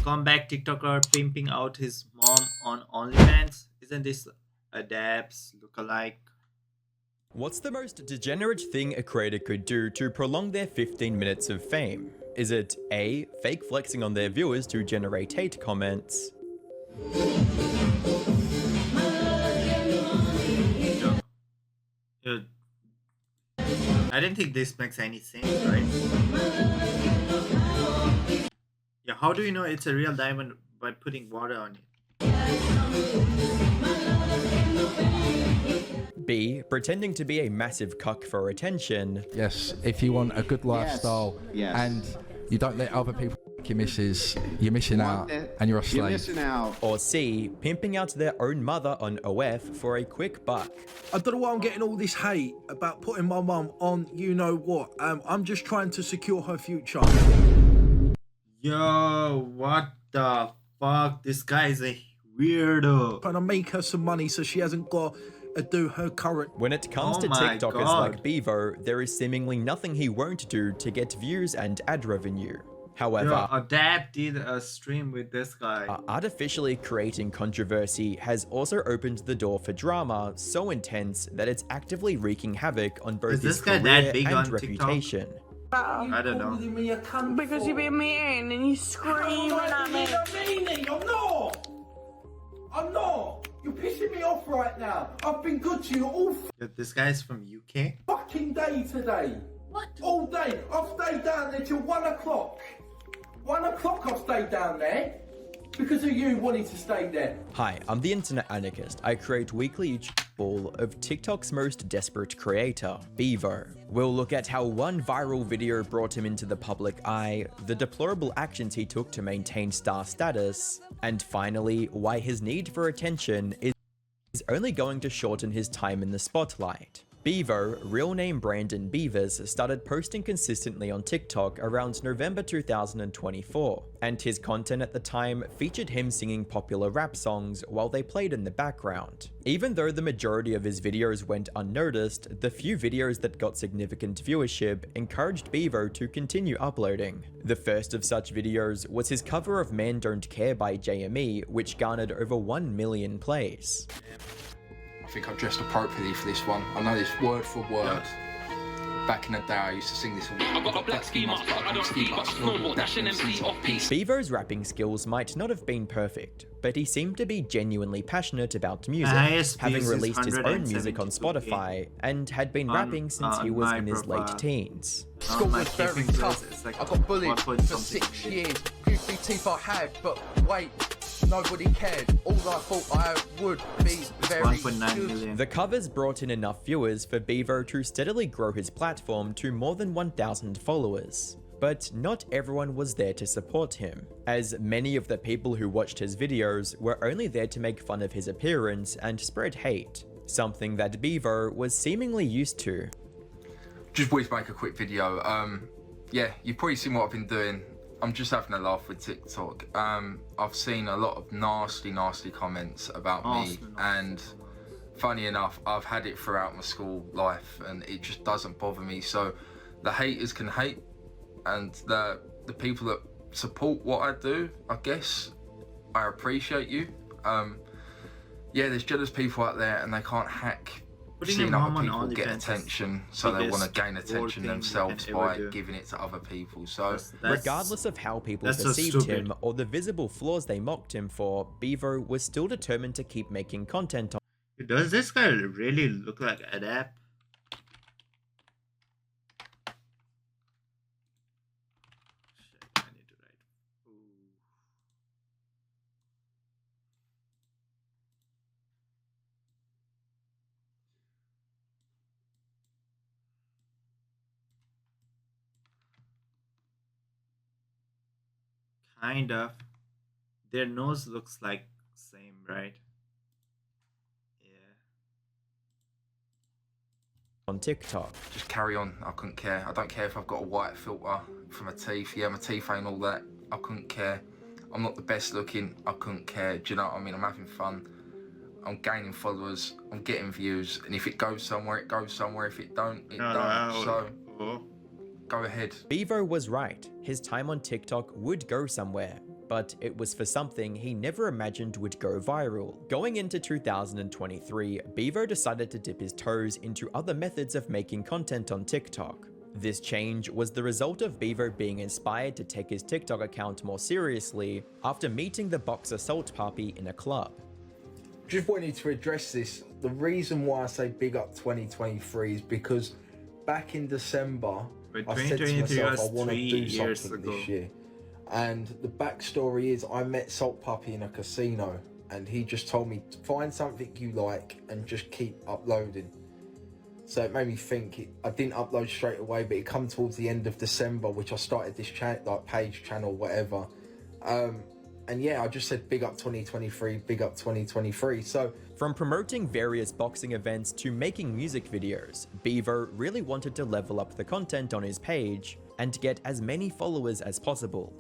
comeback TikToker pimping out his mom on OnlyFans. Isn't this a Dabs lookalike? What's the most degenerate thing a creator could do to prolong their 15 minutes of fame? Is it A, fake flexing on their viewers to generate hate comments? Yo, I didn't think this makes any sense, right? Yeah, how do you know it's a real diamond by putting water on it? B, pretending to be a massive cuck for attention. Yes, if you want a good lifestyle yes. and you don't let other people f*** your missus, you're missing out and you're a slave. You're missing out. Or C, pimping out their own mother on OF for a quick buck. I don't know why I'm getting all this hate about putting my mum on you know what. I'm just trying to secure her future. Yo, what the fuck? This guy is a weirdo. Trying to make her some money so she hasn't got to do her current. When it comes Oh to my TikTokers God. like Bevo, there is seemingly nothing he won't do to get views and ad revenue. However, Yo, a dad did a stream with this guy. artificially creating controversy has also opened the door for drama so intense that it's actively wreaking havoc on both Is his this guy career that big and on TikTok? reputation. I don't know. Because you're being mean and you screaming at me. I'm not. You're pissing me off right now. I've been good to you all Yo, this guy is from UK. fucking day today. What? All day. I've stayed down there till 1 o'clock. 1 o'clock I've stayed down there. Because of you wanting to stay there. Hi, I'm the Internet Anarchist. I create weekly YouTube ball of TikTok's most desperate creator, Bevo. We'll look at how one viral video brought him into the public eye, the deplorable actions he took to maintain star status, and finally, why his need for attention is only going to shorten his time in the spotlight. Bevo, real name Brandon Beavers, started posting consistently on TikTok around November 2024, and his content at the time featured him singing popular rap songs while they played in the background. Even though the majority of his videos went unnoticed, the few videos that got significant viewership encouraged Bevo to continue uploading. The first of such videos was his cover of Man Don't Care by JME, which garnered over 1 million plays. I think I dressed appropriately for this one. I know this word for word. Back in the day, I used to sing this all. I've got a black ski mask, but I don't ski, but snowboard, dashing MC off piece. Bevo's rapping skills might not have been perfect, but he seemed to be genuinely passionate about music, highest having views is released his own music on 172K. Spotify, and had been On- rapping since he on was my in his profile. late teens. School my was very keeping tough. this is like I got bullied 1 point for something 6 million. years. Goofy teeth I had, but wait, nobody cared. All I thought I would be very 1.9 good. million. The covers brought in enough viewers for Bevo to steadily grow his platform to more than 1,000 followers. But not everyone was there to support him, as many of the people who watched his videos were only there to make fun of his appearance and spread hate, something that Bevo was seemingly used to. Just wanted to make a quick video. Yeah, you've probably seen what I've been doing. I'm just having a laugh with TikTok. I've seen a lot of nasty comments about me, and funny enough, I've had it throughout my school life, and it just doesn't bother me. So the haters can hate, and the people that support what I do, I guess, I appreciate you. Yeah, there's jealous people out there, and they can't hack Putting seeing your other mom on people get OnlyFans is attention, so they want to biggest gain poor attention thing you themselves can ever by do. giving it to other people. So That's- Regardless of how people that's so perceived stupid. him or the visible flaws they mocked him for, Bevo was still determined to keep making content Does this guy really look like Adap? Shit, I need to write. Ooh. Kind of. Their nose looks like same, right? Yeah. on TikTok. just carry on. I couldn't care. I don't care if I've got a white filter for my teeth. Yeah, my teeth ain't all that. I couldn't care. I'm not the best looking. I couldn't care. Do you know what I mean? I'm having fun. I'm gaining followers. I'm getting views. And if it goes somewhere, it goes somewhere. If it don't, it don't. So go ahead. Bevo was right. His time on TikTok would go somewhere. but it was for something he never imagined would go viral. Going into 2023, Bevo decided to dip his toes into other methods of making content on TikTok. This change was the result of Bevo being inspired to take his TikTok account more seriously after meeting the boxer Salt Papi in a club. Just wanted to address this. The reason why I say big up 2023 is because back in December, But I said to 2023 myself, I was want to 3 do years something ago. this year. And the backstory is I met Salt Papi in a casino and he just told me, find something you like and just keep uploading. So it made me think, I didn't upload straight away, but it come towards the end of December, which I started this page, channel, whatever. And yeah, I just said big up 2023, big up 2023. So From promoting various boxing events to making music videos, Bevo really wanted to level up the content on his page and get as many followers as possible.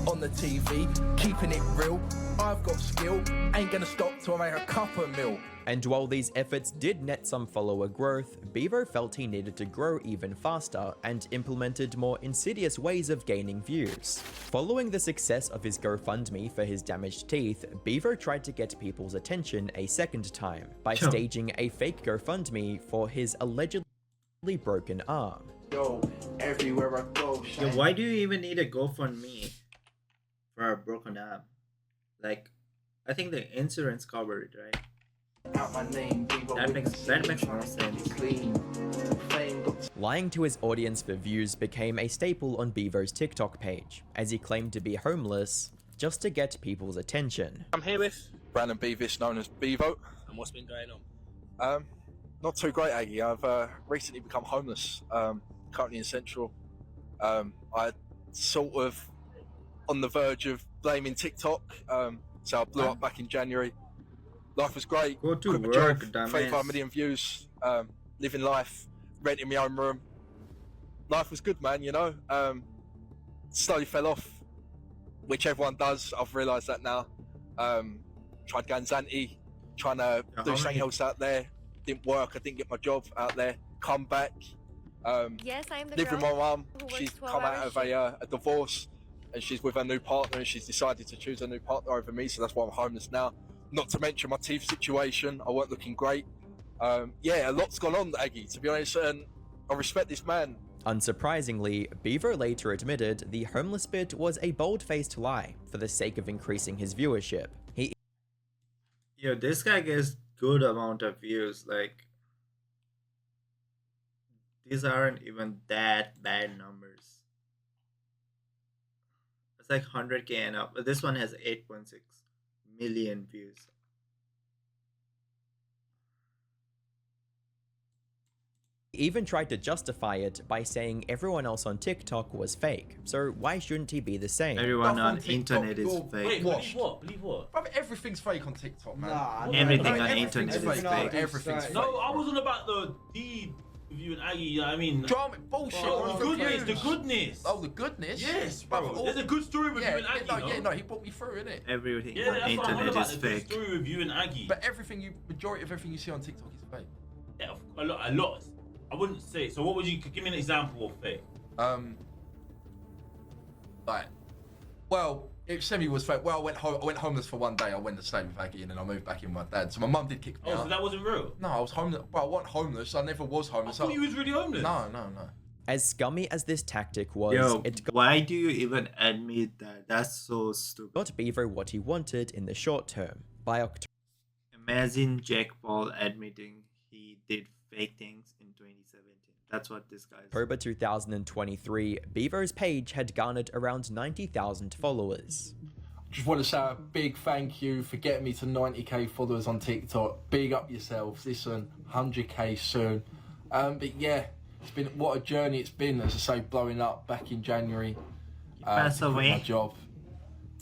on the TV, keeping it real. I've got skill, ain't gonna stop till I make a cup of milk. And while these efforts did net some follower growth, Bevo felt he needed to grow even faster and implemented more insidious ways of gaining views. Following the success of his GoFundMe for his damaged teeth, Bevo tried to get people's attention a second time by staging a fake GoFundMe for his allegedly broken arm. Yo, everywhere I go, Yo, why do you even need a GoFundMe for a broken arm? Like, I think the insurance covered it, right? out my name, That makes more sense. clean. Fame got Lying to his audience for views became a staple on Bevo's TikTok page, as he claimed to be homeless just to get people's attention. I'm here with Brandon Beavis, known as Bevo. and what's been going on? Not too great, Aggie. I've recently become homeless, currently in Central. I sort of on the verge of blaming TikTok, so I blew up back in January. Life was great. Go to Quit my work, job, dumbass. 35 million views, living life, renting my own room. Life was good, man, you know. Slowly fell off, which everyone does. I've realised that now. Tried going Zanti, trying to do something else out there. Didn't work. I didn't get my job out there. Come back. Yes, I am the Live with girl my mum. who works She's 12 come out hour of a divorce, and she's with her new partner, and she's decided to choose a new partner over me. So that's why I'm homeless now. Not to mention my teeth situation. I weren't looking great. Yeah, a lot's gone on, Aggie, to be honest, and I respect this man. Unsurprisingly, Bevo later admitted the homeless bit was a bold-faced lie for the sake of increasing his viewership. He Yo, this guy gets good amount of views. Like, these aren't even that bad numbers. It's like 100K and up. But this one has 8.6 million views. even tried to justify it by saying everyone else on TikTok was fake. So why shouldn't he be the same? Everyone Stuff on TikTok, internet is you're- fake. Wait, Washed. believe what? Believe what? Brother, everything's fake on TikTok, man. Everything on Everything's internet is fake, fake. Everything's fake. No, I wasn't about the deed with you and Aggie. You know what I mean, Drama, bullshit. oh, bro. the goodness, the Views. goodness. Oh, the goodness? Yes, bro. Brother, all- There's a good story with yeah, you and Aggie. no, no? yeah, no, he brought me through, innit? Everything Yeah, on that's what I'm on internet about. is The good fake. story with you and Aggie. But majority of everything you see on TikTok is fake. Yeah, a lot. I wouldn't say. So what would you give me an example of fake? Like, well, if Semi was fake, well, I went homeless for one day. I went to stay with Aggie and then I moved back in with my dad. So my mum did kick me Oh, out. so that wasn't real? No, I was homeless. Well, I wasn't homeless. I never was I homeless. thought you was really homeless. No. As scummy as this tactic was, Yo, it why do you even admit that? That's so stupid. got Bevo what he wanted in the short term. By October Imagine Jack Paul admitting he did fake things in 2017. That's what this guy's. 2023, Bevo's page had garnered around 90,000 followers. Just want to say a big thank you for getting me to 90k followers on TikTok. Big up yourselves. Listen, 100k soon. But yeah, it's been what a journey it's been. As I say, blowing up back in January. Pass to quit away. my job.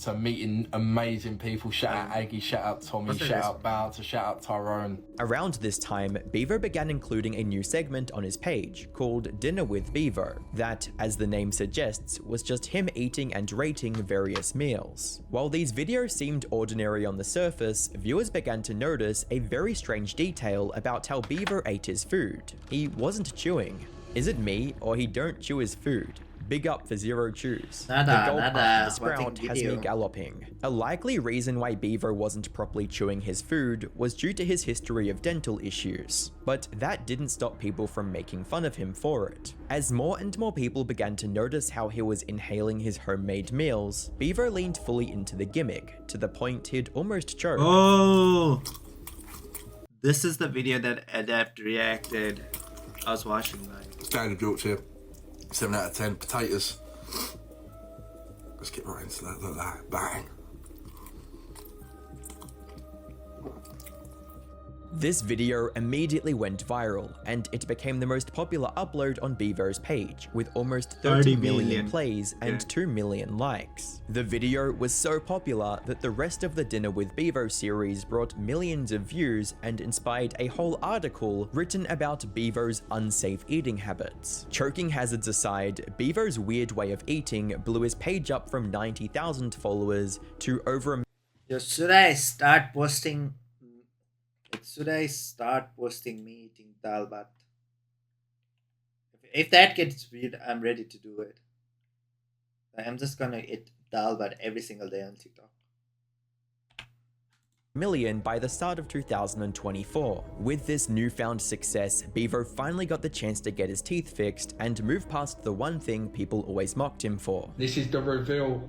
To meeting amazing people. Shout out Aggie, shout out Tommy, What's the shout rest? out Bowser, shout out Tyrone. Around this time, Bevo began including a new segment on his page called Dinner with Bevo, that, as the name suggests, was just him eating and rating various meals. While these videos seemed ordinary on the surface, viewers began to notice a very strange detail about how Bevo ate his food. He wasn't chewing. Is it me, or he don't chew his food? Big up for Zero Choose. Nada, The gulp nada, after the sprout watching has me video. galloping. A likely reason why Bevo wasn't properly chewing his food was due to his history of dental issues, but that didn't stop people from making fun of him for it. As more and more people began to notice how he was inhaling his homemade meals, Bevo leaned fully into the gimmick, to the point he'd almost choked. Oh, this is the video that Adept reacted. I was watching that. Standard Yorkshire, 7 out of 10. Potatoes. Let's get right into that. Look at that. Bang. This video immediately went viral, and it became the most popular upload on Bevo's page, with almost 30 million plays and 2 million likes. The video was so popular that the rest of the Dinner with Bevo series brought millions of views and inspired a whole article written about Bevo's unsafe eating habits. Choking hazards aside, Bevo's weird way of eating blew his page up from 90,000 followers to over a Yo, should I start posting? Should I start posting me eating dal bhat? If that gets weird, I'm ready to do it. I'm just gonna eat dal bhat every single day on TikTok. million by the start of 2024. With this newfound success, Bevo finally got the chance to get his teeth fixed and move past the one thing people always mocked him for. This is the reveal.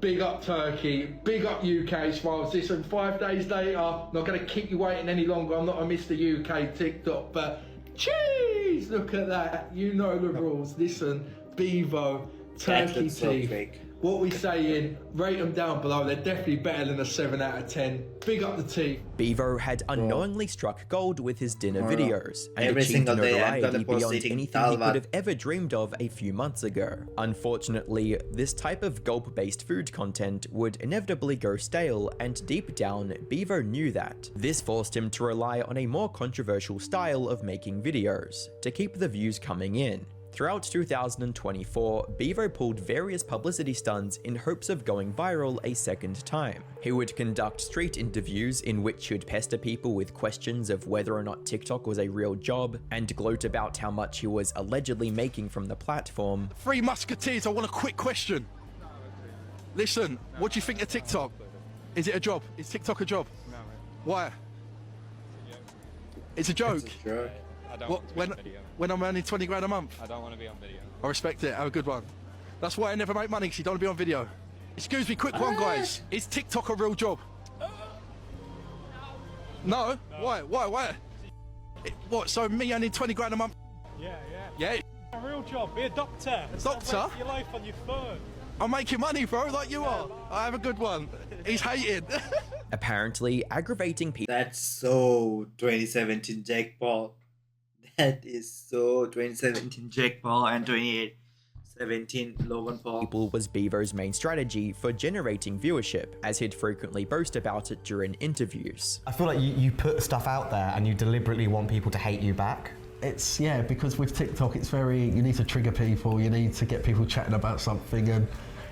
Big up Turkey, big up UK Smiles. Listen, 5 days later, not going to keep you waiting any longer. I'm not a Mr. UK TikTok, but jeez, look at that. You know the rules. Listen, Bevo, Turkey teeth. What we saying, rate them down below. They're definitely better than a 7 out of 10. Big up the teeth. Bevo had unknowingly struck gold with his dinner videos and Every achieved single day I'm notoriety gonna post beyond eating anything dal he bhat. could have ever dreamed of a few months ago. Unfortunately, this type of gulp-based food content would inevitably go stale, and deep down, Bevo knew that. This forced him to rely on a more controversial style of making videos, to keep the views coming in. Throughout 2024, Bevo pulled various publicity stunts in hopes of going viral a second time. He would conduct street interviews in which he would pester people with questions of whether or not TikTok was a real job, and gloat about how much he was allegedly making from the platform. Three Musketeers, I want a quick question. Listen, what do you think of TikTok? Is it a job? Is TikTok a job? No, mate. Why? It's a joke. It's a joke. I don't want to be on video. When I'm earning 20 grand a month? I don't want to be on video. I respect it. Have a good one. That's why I never make money, because you don't want to be on video. Excuse me, quick one, guys. Is TikTok a real job? No? Why? Why? What, so me earning 20 grand a month? Yeah. Yeah? A real job. Be a doctor. Doctor? Your life on your phone. I'm making money, bro, like you are. I have a good one. He's hating. Apparently, aggravating people. That's so 2017 Jake Paul. That is so 2017 Jake Paul and 2017 Logan Paul. Was Bevo's main strategy for generating viewership, as he'd frequently boast about it during interviews. I feel like you put stuff out there and you deliberately want people to hate you back. It's, yeah, because with TikTok it's very, you need to trigger people, you need to get people chatting about something, and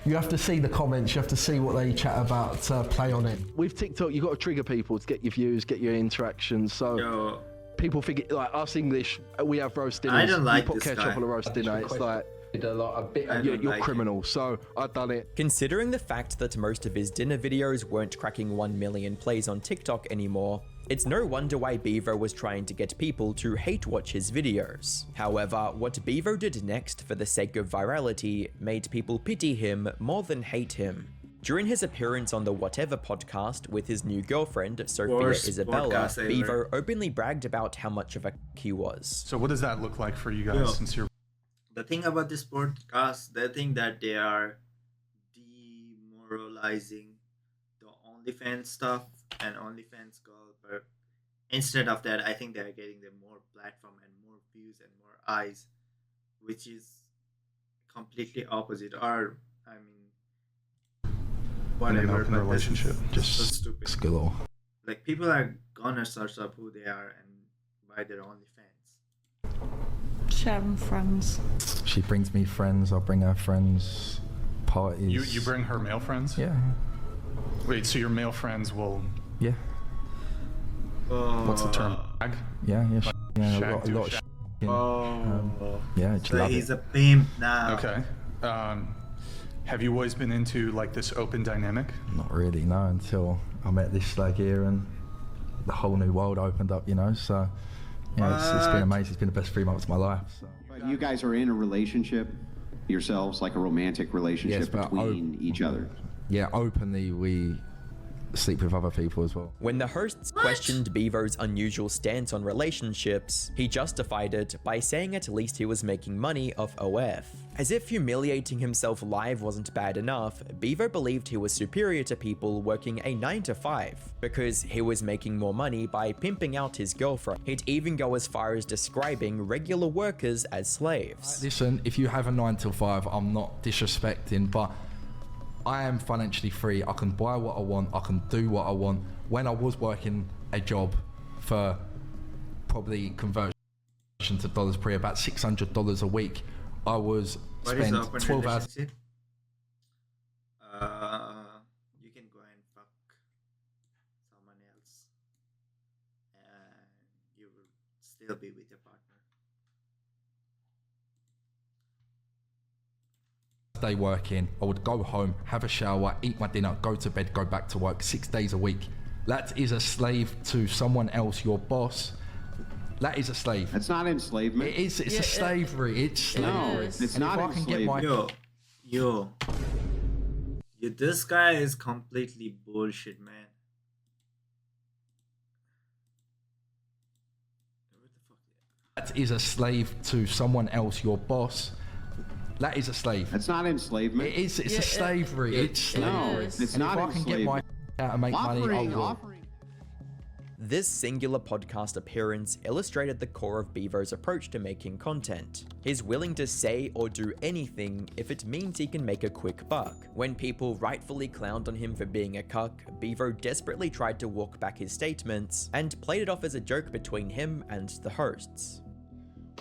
you have to see the comments, you have to see what they chat about, play on it. With TikTok, you've got to trigger people to get your views, get your interactions, so people think, like us English, we have roast dinner. I don't like you put this ketchup guy. on a roast dinner, it's like, you're criminal, so I've done it. Considering the fact that most of his dinner videos weren't cracking 1 million plays on TikTok anymore, it's no wonder why Bevo was trying to get people to hate watch his videos. However, what Bevo did next for the sake of virality made people pity him more than hate him. During his appearance on the Whatever podcast with his new girlfriend, Sophia Worst Isabella, podcast ever. Bevo openly bragged about how much of a he was. So what does that look like for you guys since you're... The thing about this podcast, they think that they are demoralizing the OnlyFans stuff and OnlyFans girl, but instead of that, I think they are getting them more platform and more views and more eyes, which is completely opposite. Or, I mean, whatever. In an open but relationship, this is just so stupid. skill. Like, people are gonna search up who they are and buy their OnlyFans. Sharing friends. She brings me friends, I'll bring her friends, parties. You bring her male friends? Yeah. Wait, so your male friends will... Yeah. What's the term? Shag? Yeah, Like yeah, shag a lot do of shag. yeah, just So love he's it. a pimp now. Okay. Have you always been into like this open dynamic? Not really, no, until I met this slag here and the whole new world opened up, you know, so yeah, it's been amazing. It's been the best 3 months of my life. So. But you guys are in a relationship yourselves, like a romantic relationship between each other? Yeah, openly we sleep with other people as well. When the hosts questioned Bevo's unusual stance on relationships, he justified it by saying at least he was making money off OF. As if humiliating himself live wasn't bad enough, Bevo believed he was superior to people working a 9-to-5 because he was making more money by pimping out his girlfriend. He'd even go as far as describing regular workers as slaves. Listen, if you have a 9-to-5, I'm not disrespecting, but I am financially free. I can buy what I want. I can do what I want. When I was working a job for probably conversion to dollars per about $600 a week, I was spend 12 hours. You can go and fuck someone else, and you will still be with your partner. Day working, I would go home, have a shower, eat my dinner, go to bed, go back to work 6 days a week. That is a slave to someone else, your boss. That is a slave. It's not enslavement. It is. It's a slavery. It's slavery. No, it's not enslavement. Yo, this guy is completely bullshit, man. That is a slave to someone else, your boss. That is a slave. It's not enslavement. It is. It's a slavery. It's slavery. No, it's not if I can get my out and make money, I will. This singular podcast appearance illustrated the core of Bevo's approach to making content. He's willing to say or do anything if it means he can make a quick buck. When people rightfully clowned on him for being a cuck, Bevo desperately tried to walk back his statements and played it off as a joke between him and the hosts.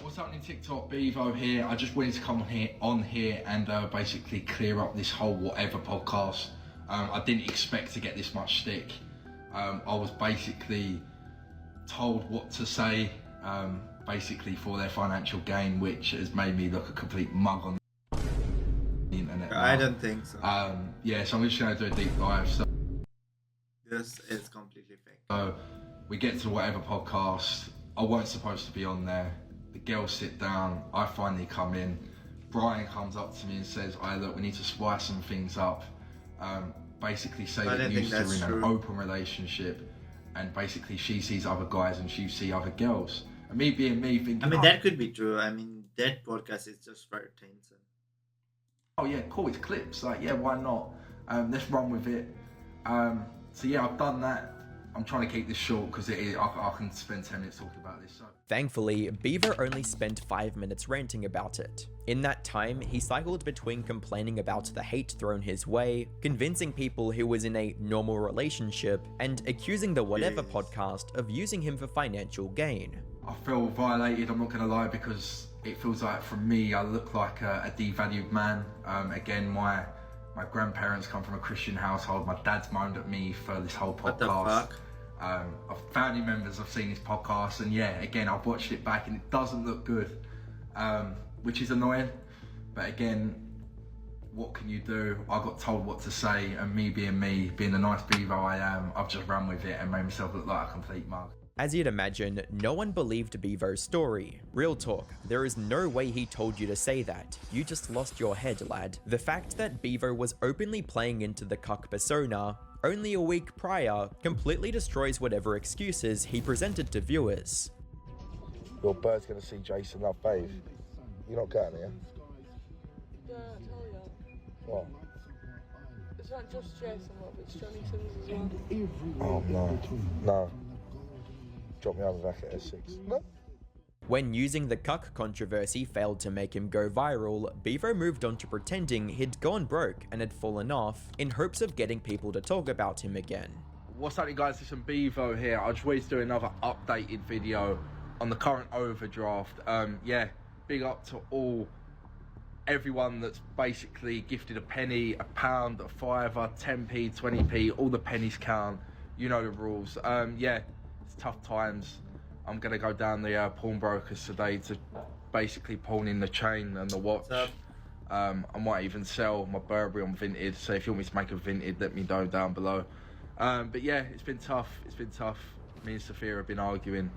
What's happening TikTok, Bevo here. I just wanted to come on here and basically clear up this whole whatever podcast. I didn't expect to get this much stick. I was basically told what to say, basically for their financial gain, which has made me look a complete mug on the internet. I don't think so. Yeah, so I'm just going to do a deep dive. So this is completely fake. So we get to whatever podcast. I weren't supposed to be on there. The girls sit down. I finally come in. Brian comes up to me and says, look, we need to spice some things up. Basically say that you two are in an open relationship, and basically she sees other guys and you see other girls. And me being me thinking, I mean, that could be true. I mean, that podcast is just for attention. Oh yeah, cool, it's clips. Like, yeah, why not? Let's run with it. So yeah, I've done that. I'm trying to keep this short because I can spend 10 minutes talking about this. So. Thankfully, Bevo only spent 5 minutes ranting about it. In that time, he cycled between complaining about the hate thrown his way, convincing people he was in a normal relationship, and accusing the Whatever podcast of using him for financial gain. I feel violated, I'm not going to lie, because it feels like, for me, I look like a devalued man. Again, my grandparents come from a Christian household. My dad's moaned at me for this whole podcast. What the fuck? Family members have seen this podcast, and yeah, again, I've watched it back and it doesn't look good, which is annoying. But again, what can you do? I got told what to say, and me, being the nice Bevo I am, I've just run with it and made myself look like a complete mug. As you'd imagine, no one believed Bevo's story. Real talk, there is no way he told you to say that. You just lost your head, lad. The fact that Bevo was openly playing into the cuck persona only a week prior completely destroys whatever excuses he presented to viewers. Your bird's gonna see Jason Love bathe. You're not going here? Yeah, I tell you. What? It's not just Jason Love, it's Johnny Sins as well. Oh no. No. Drop me over back at S6. No. When using the cuck controversy failed to make him go viral, Bevo moved on to pretending he'd gone broke and had fallen off in hopes of getting people to talk about him again. What's happening, guys? It's Bevo here. I just wanted to do another updated video on the current overdraft. Yeah, big up to everyone that's basically gifted a penny, a pound, a fiver, 10p, 20p, all the pennies count. You know the rules. Yeah, it's tough times. I'm gonna go down the pawnbrokers today to basically pawn in the chain and the watch. I might even sell my Burberry on Vinted, so if you want me to make a Vinted, let me know down below. But yeah, it's been tough. Me and Sophia have been arguing.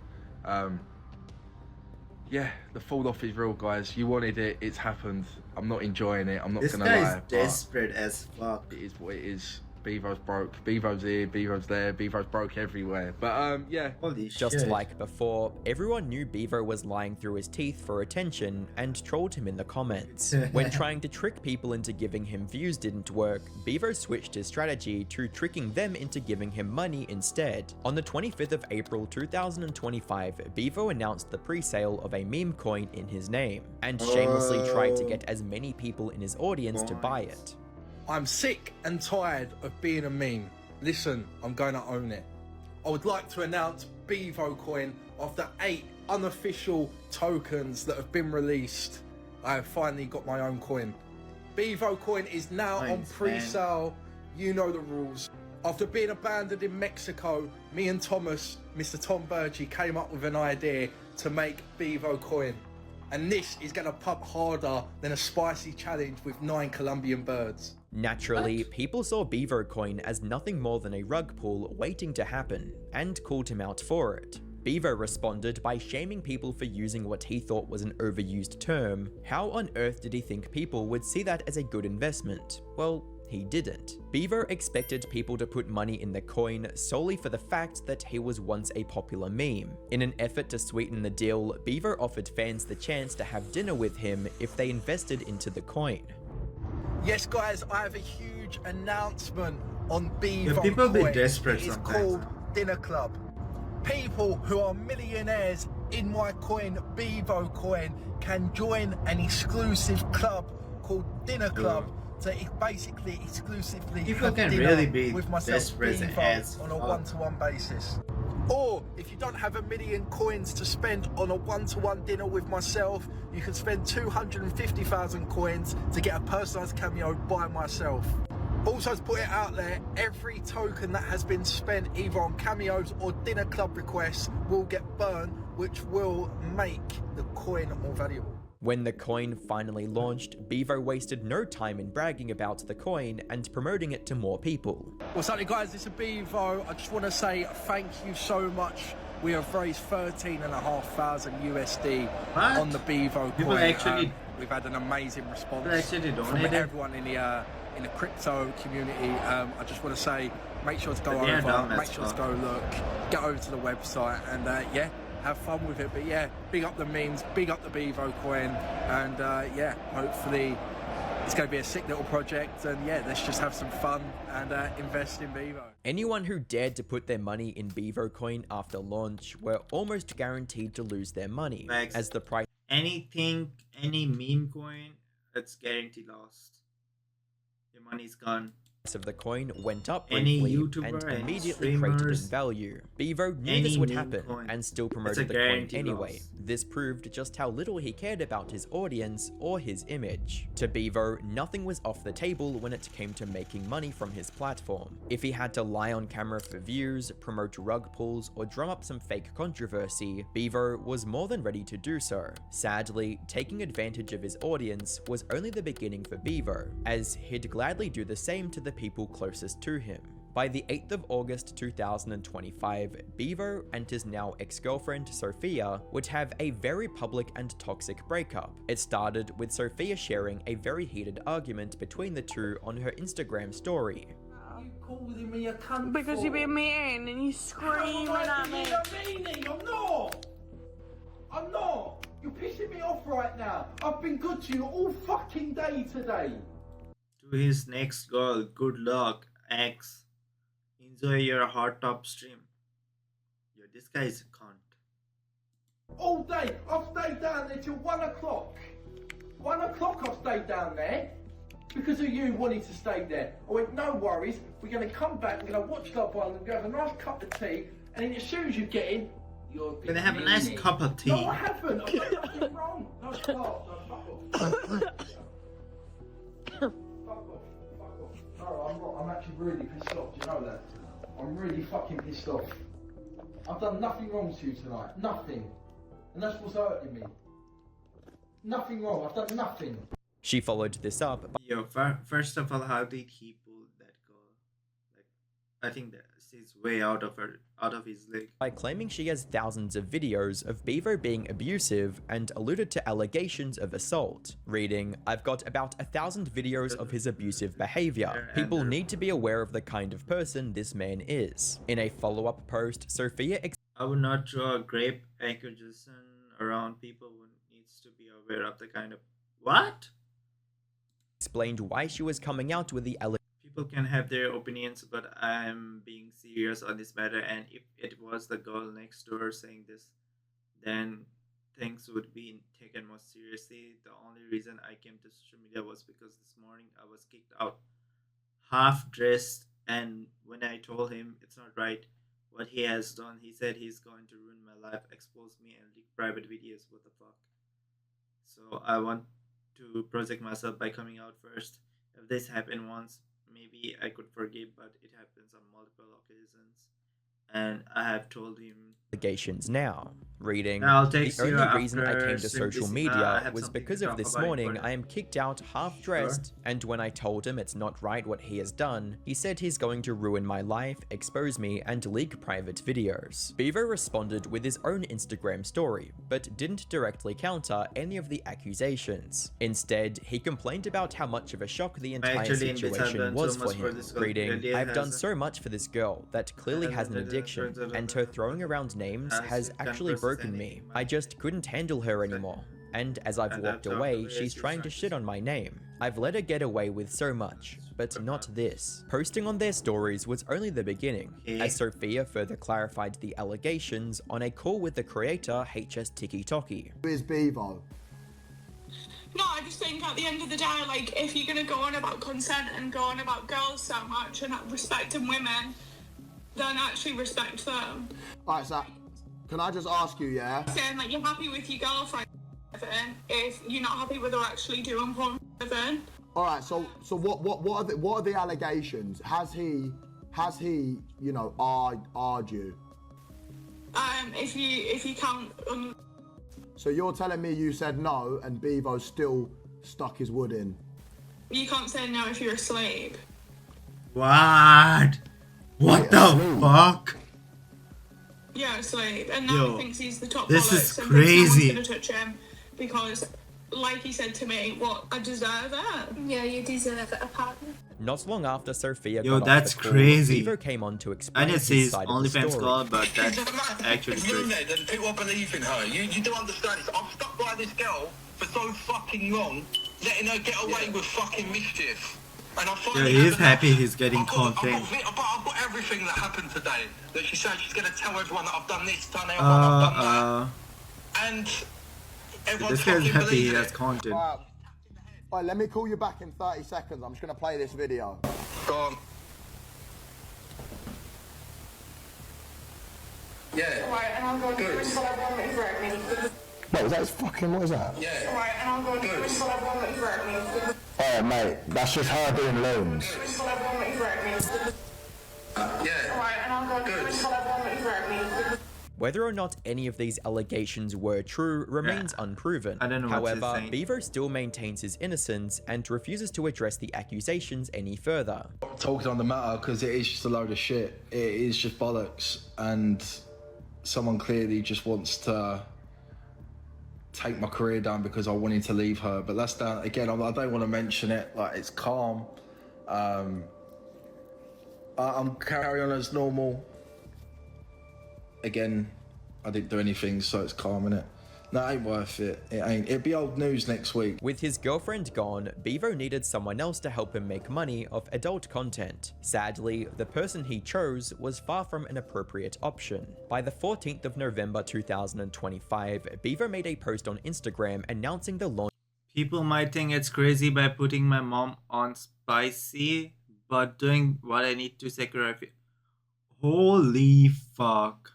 Yeah, the fall off is real, guys. You wanted it, it's happened. I'm not enjoying it, I'm not gonna lie. This guy is desperate as fuck. It is what it is. Bevo's broke. Bevo's here, Bevo's there, Bevo's broke everywhere. But yeah. Holy Just shit. like before, everyone knew Bevo was lying through his teeth for attention and trolled him in the comments. When trying to trick people into giving him views didn't work, Bevo switched his strategy to tricking them into giving him money instead. On the 25th of April 2025, Bevo announced the pre-sale of a meme coin in his name, and shamelessly tried to get as many people in his audience to buy it. I'm sick and tired of being a meme. Listen, I'm going to own it. I would like to announce Bevo Coin. After 8 unofficial tokens that have been released, I have finally got my own coin. Bevo Coin is now on pre-sale. You know the rules. After being abandoned in Mexico, me and Thomas, Mr. Tom Burgee, came up with an idea to make Bevo Coin. And this is going to pump harder than a spicy challenge with 9 Colombian birds. Naturally, people saw Bevo Coin as nothing more than a rug pull waiting to happen, and called him out for it. Bevo responded by shaming people for using what he thought was an overused term. How on earth did he think people would see that as a good investment? Well, he didn't. Bevo expected people to put money in the coin solely for the fact that he was once a popular meme. In an effort to sweeten the deal, Bevo offered fans the chance to have dinner with him if they invested into the coin. Yes, guys, I have a huge announcement on Bevo people Coin. be desperate It is sometimes. called Dinner Club. People who are millionaires in my coin, Bevo Coin, can join an exclusive club called Dinner Club. So it's basically exclusively People have can dinner really be with myself, desperate Bevo, as on a fuck. one-to-one basis. Or if you don't have $1 million coins to spend on a one-to-one dinner with myself, you can spend 250,000 coins to get a personalised cameo by myself. Also, to put it out there, every token that has been spent either on cameos or dinner club requests will get burned, which will make the coin more valuable. When the coin finally launched, Bevo wasted no time in bragging about the coin and promoting it to more people. What's up, guys? This is Bevo. I just want to say thank you so much. We have raised 13,500 USD on the Bevo People coin. actually- We've had an amazing response People actually from donated? everyone in the crypto community. I just want to say, make sure to go But yeah, dumb over, as make sure to fuck. go look, get over to the website, and yeah, have fun with it. But yeah, big up the memes, big up the Bevo coin, and yeah, hopefully it's going to be a sick little project, and yeah, let's just have some fun and invest in Bevo. Anyone who dared to put their money in Bevo Coin after launch were almost guaranteed to lose their money, Facts. as the price Anything, any meme coin, it's guaranteed lost. Your money's gone. of the coin went up Any briefly YouTuber, and any immediately cratered in streamers, value. Bevo knew any this would meme happen coin. and still It's promoted a the coin guaranteed anyway. loss. This proved just how little he cared about his audience or his image. To Bevo, nothing was off the table when it came to making money from his platform. If he had to lie on camera for views, promote rug pulls, or drum up some fake controversy, Bevo was more than ready to do so. Sadly, taking advantage of his audience was only the beginning for Bevo, as he'd gladly do the same to the people closest to him. By the 8th of August 2025, Bevo and his now ex-girlfriend Sophia would have a very public and toxic breakup. It started with Sophia sharing a very heated argument between the two on her Instagram story. You calling me a cunt Because for? you're being mean and you're screaming at me. I'm not! You're pissing me off right now. I've been good to you all fucking day today. To his next girl, good luck, X. Enjoy your hot top stream. Yo, this guy is a cunt. All day. I've stayed down there till 1 o'clock. 1 o'clock I've stayed down there. Because of you wanting to stay there. I went, no worries. We're going to come back. We're going to watch Love Island. We're going to have a nice cup of tea. And then as soon as you get in, you're Gonna have a nice cup of tea. No, I haven't. I've done nothing wrong. No, stop. No, fuck off. Fuck off. No, I'm not. I'm actually really pissed off. Do you know that? I'm really fucking pissed off. I've done nothing wrong to you tonight. Nothing. And that's what's hurting me. Nothing wrong. I've done nothing. She followed this up Yo, first of all, how did he pull that girl? Like, I think that she's way out of his league. by claiming she has thousands of videos of Bevo being abusive and alluded to allegations of assault, reading, "I've got about 1,000 videos of his abusive behavior. People need to be aware of the kind of person this man is." In a follow-up post, Sophia I would not draw a grape accusation around people who needs to be aware of the kind of what? explained why she was coming out with the People can have their opinions, but I'm being serious on this matter, and if it was the girl next door saying this, then things would be taken more seriously. The only reason I came to social media was because this morning I was kicked out half dressed, and when I told him it's not right what he has done, he said he's going to ruin my life, expose me, and leak private videos. What the fuck? So I want to project myself by coming out first. If this happened once, maybe I could forgive, but it happens on multiple occasions, and I have told him allegations now. Reading, I'll "The text you only reason I after came to seeing social this. I media have was something because to of talk this about morning important. I am kicked out half dressed, and when I told him it's not right what he has done, he said he's going to ruin my life, expose me, and leak private videos." Bevo responded with his own Instagram story, but didn't directly counter any of the accusations. Instead, he complained about how much of a shock the entire Actually, in this I've situation done was so for much for him. this girl. Reading, Really "I've done has- so much for this girl that clearly has an addiction, and her throwing around names has actually broken me. I just couldn't handle her anymore. And as I've walked away, she's trying to shit on my name. I've let her get away with so much, but not this." Posting on their stories was only the beginning, as Sophia further clarified the allegations on a call with the creator HS TikTok. Who is Bevo? No, I just think at the end of the day, like, if you're going to go on about consent and go on about girls so much and respecting women, then actually respect them. Alright, so can I just ask you, yeah? Saying, like, you're happy with your girlfriend, if you're not happy with her actually doing porn, then. Alright, so what are the allegations? Has he you know, argued you? If you count. So you're telling me you said no and Bevo still stuck his wood in? You can't say no if you're asleep. What? What the fuck? Yeah, asleep. And now Yo, he thinks he's the top this bollocks is and crazy. thinks no one's gonna touch him because, like he said to me, what, I deserve it. Yeah, you deserve a partner. Not long after Sophia Yo, got that's off the call, crazy. Bevo came on to I explain didn't his see his side of the OnlyFans story. call, but that's actually If crazy. you're then people believe in her. You do understand this. I've stuck by this girl for so fucking long, letting her get away with fucking mischief. And I Yo, finally he's had happy enough. he's getting content. I've got everything that happened today. That she said she's going to tell everyone that I've done this, done that, I've done that. And everyone's This guy's fucking happy he believing has it. content. Alright, let me call you back in 30 seconds. I'm just gonna play this video. Go on. Yeah. Right, and I'll go Good. and tell everyone that you've read me. Wait, was that fucking, what was that? Yeah. Right, and I'll go and tell everyone that you've read me. Oh mate, that's just her doing loans. Tell everyone that you've read me. Yeah. Right, and I'll go and tell everyone that you've read me. Whether or not any of these allegations were true remains unproven. I don't know what she's However, saying. Bevo still maintains his innocence and refuses to address the accusations any further. Talking on the matter because it is just a load of shit. It is just bollocks, and someone clearly just wants to take my career down because I wanted to leave her. But that's down again. I don't want to mention it. Like, it's calm. I'm carrying on as normal. Again, I didn't do anything, so it's calm, innit? No, it ain't worth it. It ain't. It'll be old news next week. With his girlfriend gone, Bevo needed someone else to help him make money off adult content. Sadly, the person he chose was far from an appropriate option. By the 14th of November 2025, Bevo made a post on Instagram announcing the launch. People might think it's crazy by putting my mom on spicy, but doing what I need to secure. Holy fuck.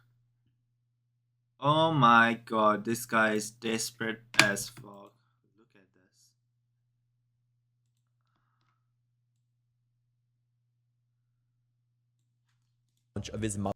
Oh my god, this guy is desperate as fuck. Look at this. Of his mother.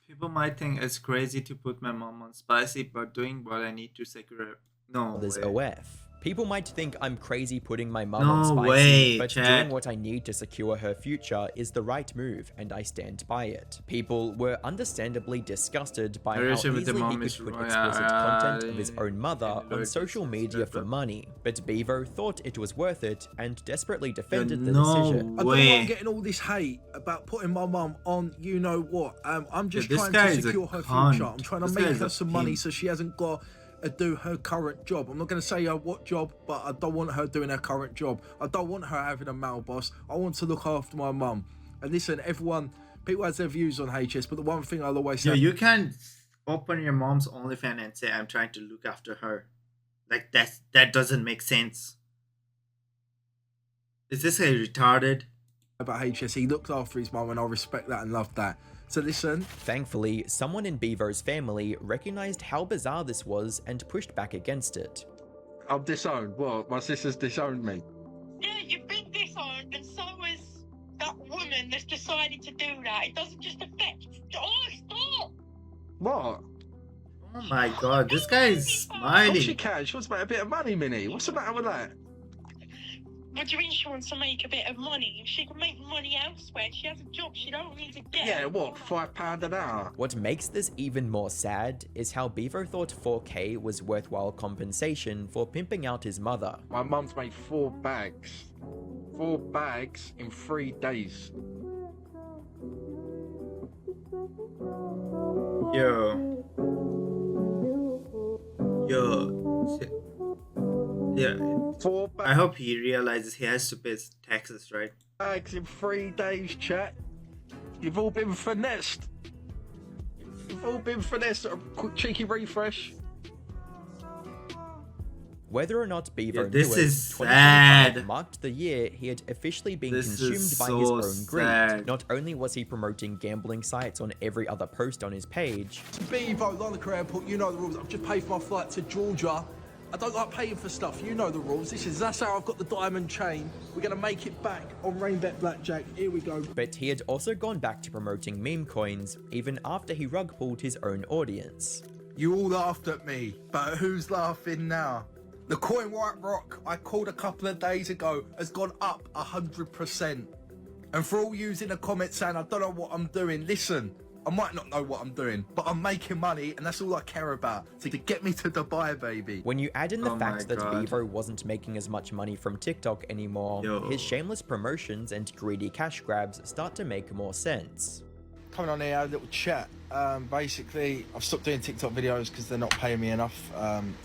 People might think it's crazy to put my mom on spicy, but doing what I need to secure No There's way. OF. People might think I'm crazy putting my mum No on spicy, way, but chat. doing what I need to secure her future is the right move, and I stand by it. People were understandably disgusted by how Relationship with the easily he mom could is put right. explicit content of his own mother on social media for money, but Bevo thought it was worth it and desperately defended the decision. I don't know why I'm getting all this hate about putting my mum on you know what. I'm just Yeah, this trying guy to is a secure her cunt. future. I'm trying to This guy make is her a some money pimp. so she hasn't got to do her current job. I'm not going to say what job, but I don't want her doing her current job. I don't want her having a male boss. I want to look after my mum. And listen, people has their views on HS, but the one thing I'll always say... Yo, you can't open your mom's OnlyFans and say, I'm trying to look after her. Like, that doesn't make sense. Is this guy retarded? About HS, he looked after his mum, and I respect that and love that. So listen. Thankfully, someone in Bevo's family recognized how bizarre this was and pushed back against it. I'm disowned. What? My sister's disowned me. Yeah, you've been disowned, and so is that woman that's decided to do that. It doesn't just affect. Oh, stop! What? Oh my god, this guy is smiling. Oh, she can. She wants to make a bit of money, Minnie. What's the matter with that? What do you mean she wants to make a bit of money? If she can make money elsewhere, she has a job she don't need to get. Yeah, what? £5 an hour? What makes this even more sad is how Bevo thought 4K was worthwhile compensation for pimping out his mother. My mum's made 4 bags. 4 bags in 3 days. Yo. Yeah. 4 bags. I hope he realizes he has to pay his taxes, right? Bags in 3 days, chat. You've all been finessed. You've all been finessed. A quick cheeky refresh. Whether or not Bevo this knew it, is 2025 sad. marked the year he had officially been This consumed is by his so own greed. sad. Not only was he promoting gambling sites on every other post on his page, Bevo, Lonica Airport, you know the rules. I've just paid for my flight to Georgia. I don't like paying for stuff. You know the rules. That's how I've got the diamond chain. We're going to make it back on Rainbet Blackjack. Here we go. but he had also gone back to promoting meme coins even after he rug pulled his own audience. You all laughed at me, but who's laughing now? The coin White Rock I called a couple of days ago has gone up 100%. And for all yous in the comments saying I don't know what I'm doing, listen, I might not know what I'm doing, but I'm making money and that's all I care about. So to get me to Dubai, baby. When you add in the Oh fact my that God. Bevo wasn't making as much money from TikTok anymore, Yo. his shameless promotions and greedy cash grabs start to make more sense. Coming on here, a little chat. Basically, I've stopped doing TikTok videos because they're not paying me enough.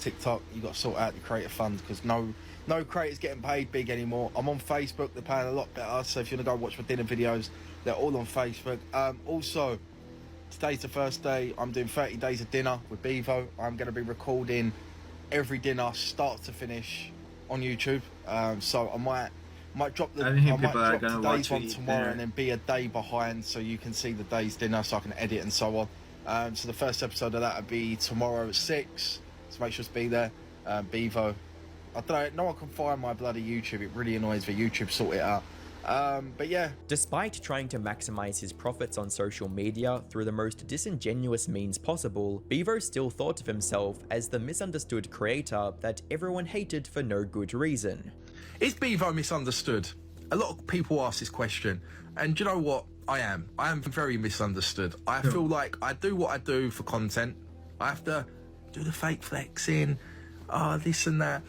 TikTok, you got to sort out the creator fund because no creators getting paid big anymore. I'm on Facebook, they're paying a lot better. So if you want to go watch my dinner videos, they're all on Facebook. Also, today's the first day. I'm doing 30 days of dinner with Bevo. I'm going to be recording every dinner, start to finish, on YouTube. So I might drop I don't think I might people are drop gonna today's watch you one eat tomorrow dinner. and then be a day behind so you can see the day's dinner so I can edit and so on. So the first episode of that will be tomorrow at 6. So make sure to be there. Bevo. I don't know, no one can find my bloody YouTube. It really annoys me. YouTube sort it out. But yeah. Despite trying to maximize his profits on social media through the most disingenuous means possible, Bevo still thought of himself as the misunderstood creator that everyone hated for no good reason. Is Bevo misunderstood? A lot of people ask this question, and do you know what? I am very misunderstood. I feel like I do what I do for content. I have to do the fake flexing, this and that,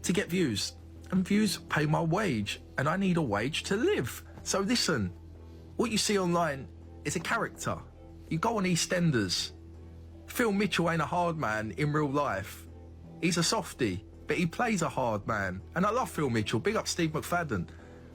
to get views. And views pay my wage, and I need a wage to live. So listen, what you see online is a character. You go on EastEnders. Phil Mitchell ain't a hard man in real life. He's a softie. But he plays a hard man. And I love Phil Mitchell, big up Steve McFadden.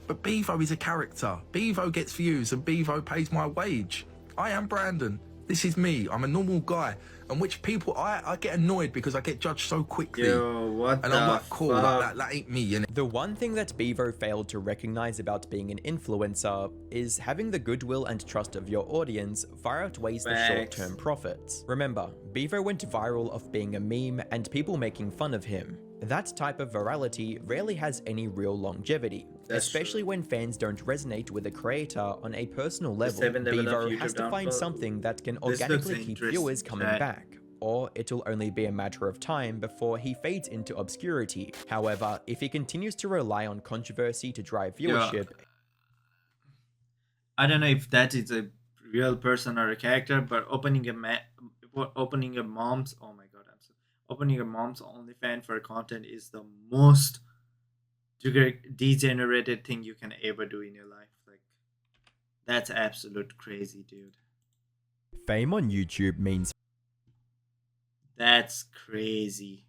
But Bevo is a character. Bevo gets views and Bevo pays my wage. I am Brandon. This is me. I'm a normal guy. And which people, I get annoyed because I get judged so quickly. Yo, what and the I'm like, cool, fuck? that ain't me. And The one thing that Bevo failed to recognize about being an influencer is having the goodwill and trust of your audience far outweighs the Facts. short-term profits. Remember, Bevo went viral of being a meme and people making fun of him. That type of virality rarely has any real longevity, especially when fans don't resonate with a creator on a personal level. 7 level Bevo of has YouTube to find downfall. something that can This looks organically keep interesting, viewers coming chat. back. or it'll only be a matter of time before he fades into obscurity. However, if he continues to rely on controversy to drive viewership... I don't know if that is a real person or a character, but opening a mom's OnlyFans for content is the most degenerated thing you can ever do in your life. Like, that's absolute crazy, dude. Fame on YouTube means... That's crazy.